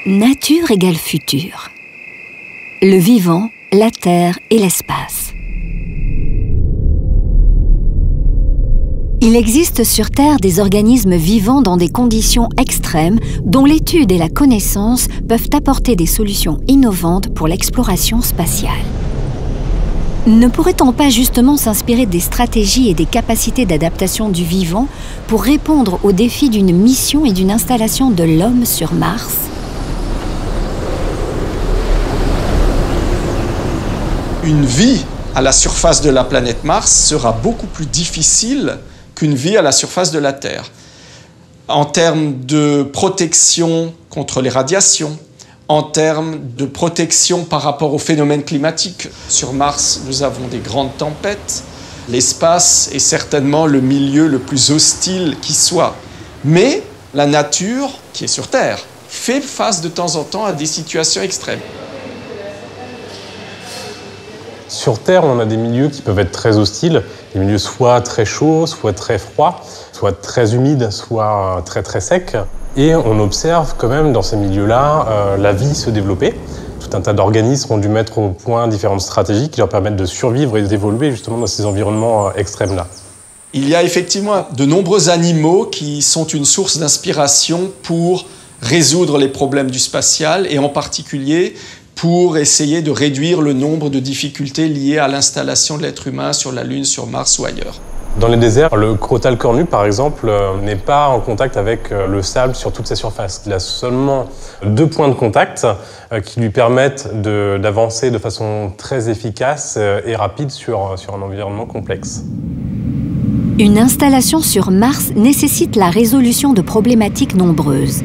Nature égale futur. Le vivant, la Terre et l'espace. Il existe sur Terre des organismes vivants dans des conditions extrêmes dont l'étude et la connaissance peuvent apporter des solutions innovantes pour l'exploration spatiale. Ne pourrait-on pas justement s'inspirer des stratégies et des capacités d'adaptation du vivant pour répondre aux défis d'une mission et d'une installation de l'homme sur Mars ? Une vie à la surface de la planète Mars sera beaucoup plus difficile qu'une vie à la surface de la Terre. En termes de protection contre les radiations, en termes de protection par rapport aux phénomènes climatiques. Sur Mars, nous avons des grandes tempêtes. L'espace est certainement le milieu le plus hostile qui soit. Mais la nature, qui est sur Terre, fait face de temps en temps à des situations extrêmes. Sur Terre, on a des milieux qui peuvent être très hostiles, des milieux soit très chauds, soit très froids, soit très humides, soit très très secs. Et on observe quand même dans ces milieux-là la vie se développer. Tout un tas d'organismes ont dû mettre au point différentes stratégies qui leur permettent de survivre et d'évoluer justement dans ces environnements extrêmes-là. Il y a effectivement de nombreux animaux qui sont une source d'inspiration pour résoudre les problèmes du spatial et en particulier pour essayer de réduire le nombre de difficultés liées à l'installation de l'être humain sur la Lune, sur Mars ou ailleurs. Dans les déserts, le crotal cornu, par exemple, n'est pas en contact avec le sable sur toute sa surface. Il a seulement 2 points de contact qui lui permettent d'avancer de façon très efficace et rapide sur un environnement complexe. Une installation sur Mars nécessite la résolution de problématiques nombreuses.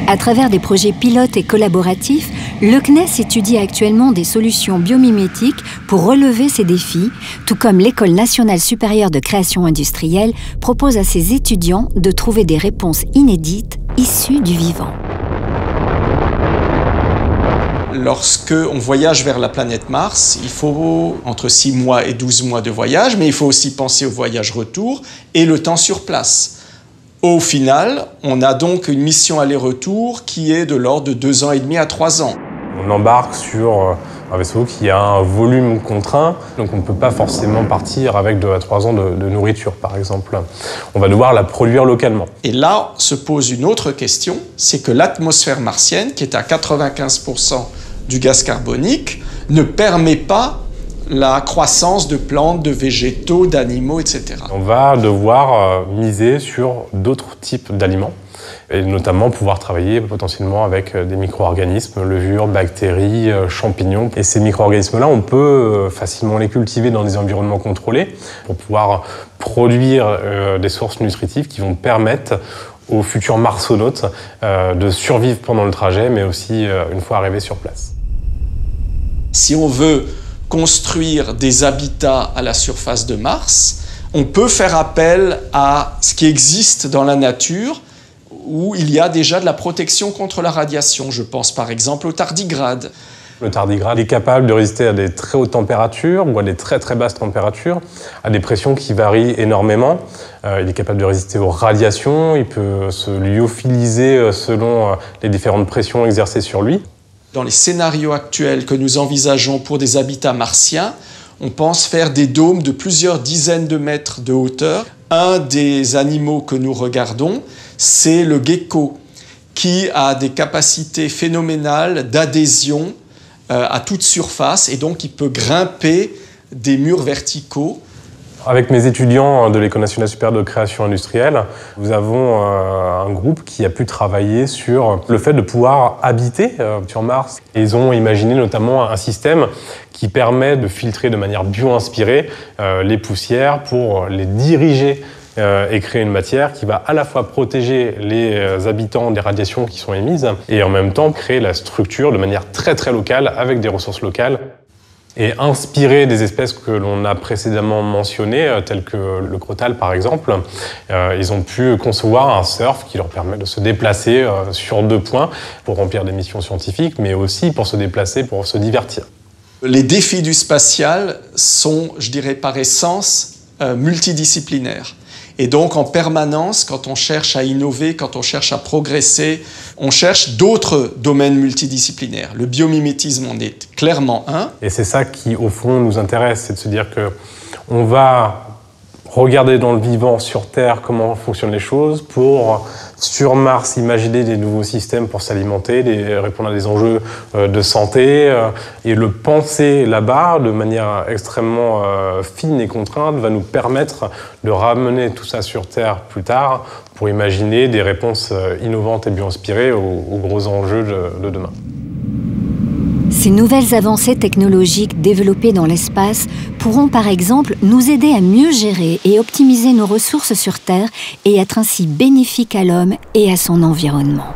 À travers des projets pilotes et collaboratifs, le CNES étudie actuellement des solutions biomimétiques pour relever ces défis, tout comme l'École nationale supérieure de création industrielle propose à ses étudiants de trouver des réponses inédites issues du vivant. Lorsque on voyage vers la planète Mars, il faut entre 6 mois et 12 mois de voyage, mais il faut aussi penser au voyage retour et le temps sur place. Au final, on a donc une mission aller-retour qui est de l'ordre de 2 ans et demi à 3 ans. On embarque sur un vaisseau qui a un volume contraint, donc on ne peut pas forcément partir avec 2 à 3 ans de nourriture, par exemple. On va devoir la produire localement. Et là se pose une autre question, c'est que l'atmosphère martienne, qui est à 95% du gaz carbonique, ne permet pas la croissance de plantes, de végétaux, d'animaux, etc. On va devoir miser sur d'autres types d'aliments et notamment pouvoir travailler potentiellement avec des micro-organismes, levures, bactéries, champignons. Et ces micro-organismes-là, on peut facilement les cultiver dans des environnements contrôlés pour pouvoir produire des sources nutritives qui vont permettre aux futurs marsonautes de survivre pendant le trajet, mais aussi une fois arrivés sur place. Si on veut construire des habitats à la surface de Mars, on peut faire appel à ce qui existe dans la nature où il y a déjà de la protection contre la radiation. Je pense par exemple au tardigrade. Le tardigrade est capable de résister à des très hautes températures ou à des très très basses températures, à des pressions qui varient énormément. Il est capable de résister aux radiations, il peut se lyophiliser selon les différentes pressions exercées sur lui. Dans les scénarios actuels que nous envisageons pour des habitats martiens, on pense faire des dômes de plusieurs dizaines de mètres de hauteur. Un des animaux que nous regardons, c'est le gecko, qui a des capacités phénoménales d'adhésion à toute surface et donc il peut grimper des murs verticaux. Avec mes étudiants de l'École nationale supérieure de création industrielle, nous avons un groupe qui a pu travailler sur le fait de pouvoir habiter sur Mars. Et ils ont imaginé notamment un système qui permet de filtrer de manière bio-inspirée les poussières pour les diriger et créer une matière qui va à la fois protéger les habitants des radiations qui sont émises et en même temps créer la structure de manière très très locale avec des ressources locales. Et inspiré des espèces que l'on a précédemment mentionnées, telles que le crotal par exemple, ils ont pu concevoir un surf qui leur permet de se déplacer sur 2 points pour remplir des missions scientifiques, mais aussi pour se déplacer, pour se divertir. Les défis du spatial sont, je dirais par essence, multidisciplinaires. Et donc, en permanence, quand on cherche à innover, quand on cherche à progresser, on cherche d'autres domaines multidisciplinaires. Le biomimétisme en est clairement un. Et c'est ça qui, au fond, nous intéresse, c'est de se dire qu'on va regarder dans le vivant, sur Terre, comment fonctionnent les choses, pour, sur Mars, imaginer des nouveaux systèmes pour s'alimenter, répondre à des enjeux de santé, et le penser là-bas de manière extrêmement fine et contrainte va nous permettre de ramener tout ça sur Terre plus tard pour imaginer des réponses innovantes et bio-inspirées aux gros enjeux de demain. Ces nouvelles avancées technologiques développées dans l'espace pourront par exemple nous aider à mieux gérer et optimiser nos ressources sur Terre et être ainsi bénéfiques à l'homme et à son environnement.